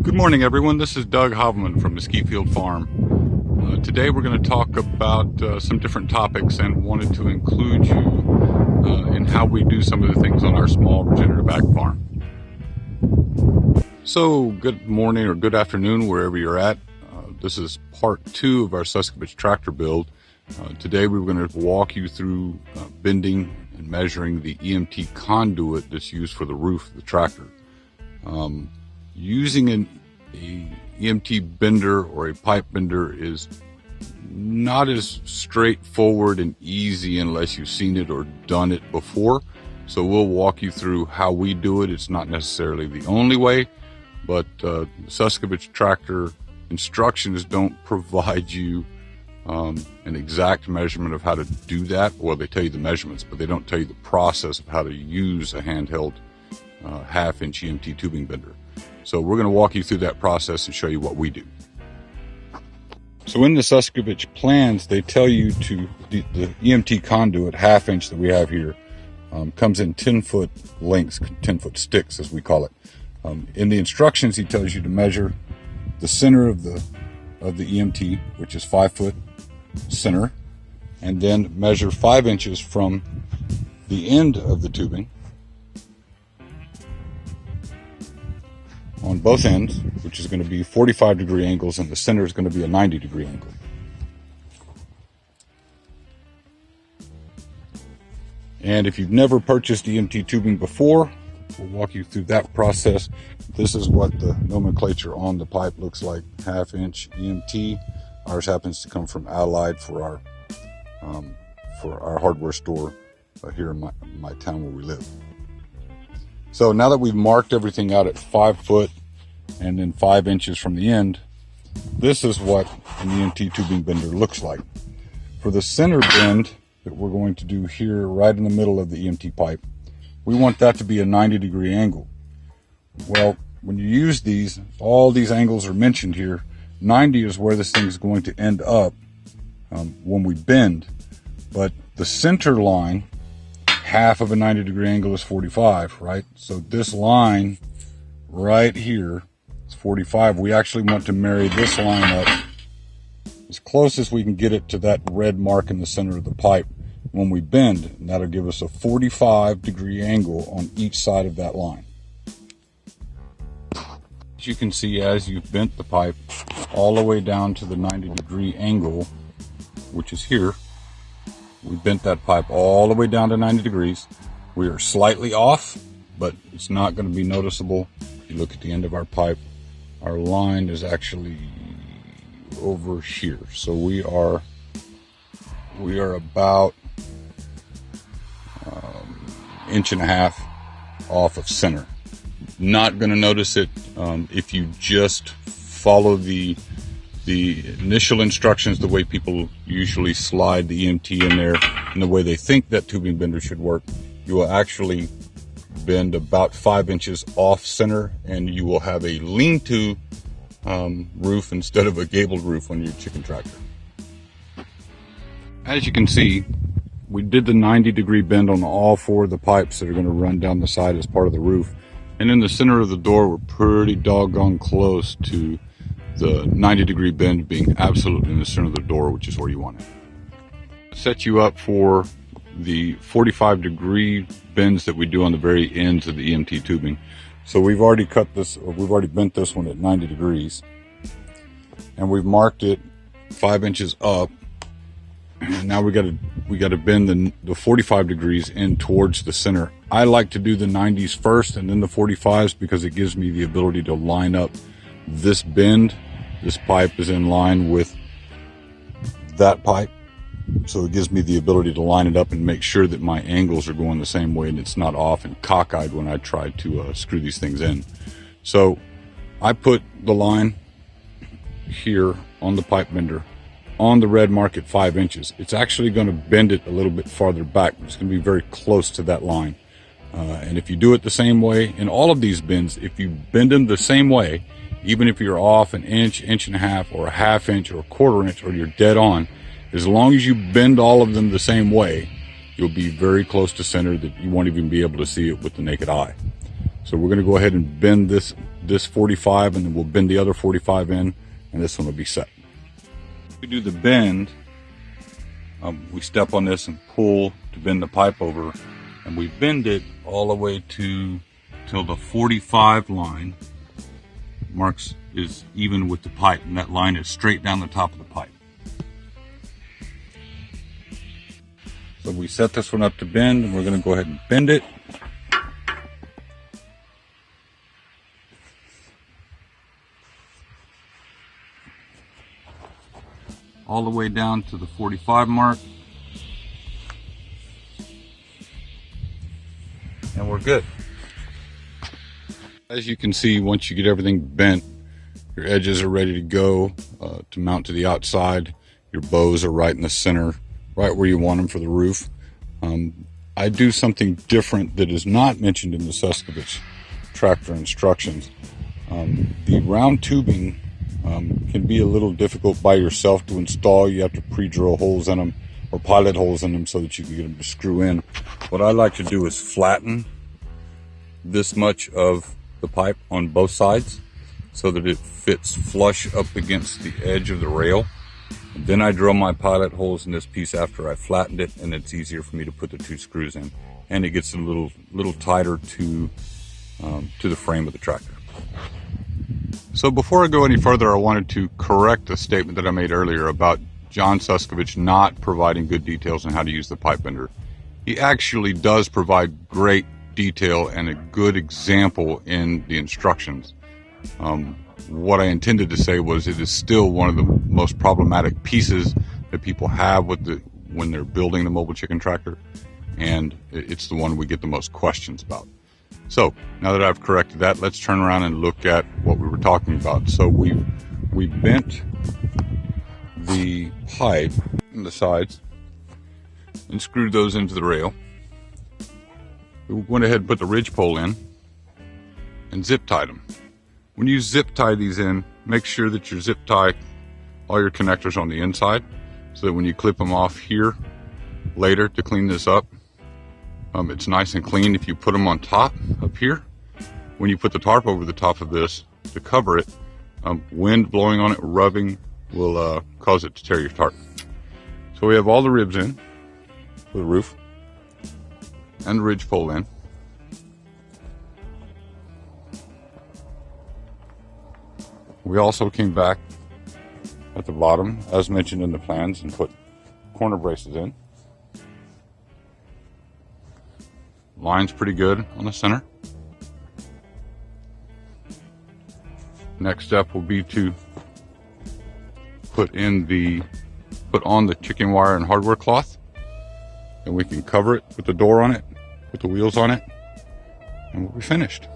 Good morning, everyone. This is Doug Hovman from Mesquite Farm. Today we're going to talk about some different topics and wanted to include you in how we do some of the things on our small regenerative ag farm. So good morning or good afternoon wherever you're at. This is part 2 of our Suscovich tractor build. Today we're going to walk you through bending and measuring the EMT conduit that's used for the roof of the tractor. Using a EMT bender or a pipe bender is not as straightforward and easy unless you've seen it or done it before. So we'll walk you through how we do it. It's not necessarily the only way, but the Suscovich tractor instructions don't provide you an exact measurement of how to do that. Well, they tell you the measurements, but they don't tell you the process of how to use a handheld half-inch EMT tubing bender. So we're going to walk you through that process and show you what we do. So in the Suscovich plans, they tell you to the EMT conduit half-inch that we have here comes in 10-foot lengths, 10-foot sticks as we call it. In the instructions, he tells you to measure the center of the EMT, which is 5-foot center, and then measure 5 inches from the end of the tubing on both ends, which is going to be 45-degree angles, and the center is going to be a 90-degree angle. And if you've never purchased EMT tubing before, we'll walk you through that process. This is what the nomenclature on the pipe looks like: half-inch EMT. Ours happens to come from Allied for our hardware store here in my town where we live. So now that we've marked everything out at 5 foot and then 5 inches from the end, this is what an EMT tubing bender looks like. For the center bend that we're going to do here right in the middle of the EMT pipe, we want that to be a 90-degree angle. Well, when you use these, all these angles are mentioned here. 90 is where this thing is going to end up when we bend, but the center line, half of a 90-degree angle is 45, right? So this line right here is 45. We actually want to marry this line up as close as we can get it to that red mark in the center of the pipe when we bend, and that'll give us a 45-degree angle on each side of that line. As you can see, as you've bent the pipe all the way down to the 90-degree angle, which is here, we bent that pipe all the way down to 90 degrees. We are slightly off, but it's not going to be noticeable. If you look at the end of our pipe, our line is actually over here. So we are about inch and a half off of center. Not going to notice it if you just follow the initial instructions, the way people usually slide the EMT in there and the way they think that tubing bender should work. You will actually bend about 5 inches off center, and you will have a lean-to roof instead of a gabled roof on your chicken tractor. As you can see, we did the 90-degree bend on all 4 of the pipes that are going to run down the side as part of the roof. And in the center of the door, we're pretty doggone close to the 90-degree bend being absolutely in the center of the door, which is where you want it. Set you up for the 45-degree bends that we do on the very ends of the EMT tubing. So we've already bent this one at 90 degrees, and we've marked it 5 inches up. And now we got to bend the 45 degrees in towards the center. I like to do the 90s first and then the 45s because it gives me the ability to line up this bend. This pipe is in line with that pipe, so it gives me the ability to line it up and make sure that my angles are going the same way and it's not off and cockeyed when I try to screw these things in. So I put the line here on the pipe bender on the red mark at 5 inches. It's actually going to bend it a little bit farther back. It's going to be very close to that line. And if you do it the same way in all of these bends, if you bend them the same way, even if you're off an inch, inch and a half, or a half inch, or a quarter inch, or you're dead on, as long as you bend all of them the same way, you'll be very close to center that you won't even be able to see it with the naked eye. So we're going to go ahead and bend this this 45 and then we'll bend the other 45 in, and this one will be set. We do the bend, we step on this and pull to bend the pipe over, and we bend it all the way till the 45 line is even with the pipe, and that line is straight down the top of the pipe. So we set this one up to bend, and we're going to go ahead and bend it. All the way down to the 45 mark. And we're good. As you can see, once you get everything bent, your edges are ready to go to mount to the outside. Your bows are right in the center, right where you want them for the roof. I do something different that is not mentioned in the Suscovich tractor instructions. The round tubing can be a little difficult by yourself to install. You have to pre-drill holes in them or pilot holes in them so that you can get them to screw in. What I like to do is flatten this much of the pipe on both sides so that it fits flush up against the edge of the rail. And then I drill my pilot holes in this piece after I flattened it, and it's easier for me to put the 2 screws in, and it gets a little tighter to the frame of the tractor. So before I go any further, I wanted to correct a statement that I made earlier about John Suscovich not providing good details on how to use the pipe bender. He actually does provide great detail and a good example in the instructions. What I intended to say was it is still one of the most problematic pieces that people have when they're building the mobile chicken tractor, and it's the one we get the most questions about. So now that I've corrected that, let's turn around and look at what we were talking about. So we bent the pipe in the sides and screwed those into the rail. We went ahead and put the ridge pole in and zip tied them. When you zip tie these in, make sure that you zip tie all your connectors on the inside so that when you clip them off here later to clean this up, it's nice and clean. If you put them on top up here, when you put the tarp over the top of this to cover it, wind blowing on it, rubbing will cause it to tear your tarp. So we have all the ribs in for the roof and the ridge pole in. We also came back at the bottom, as mentioned in the plans, and put corner braces in. Line's pretty good on the center. Next step will be to put on the chicken wire and hardware cloth, and we can cover it with the door on it, put the wheels on it, and we'll be finished.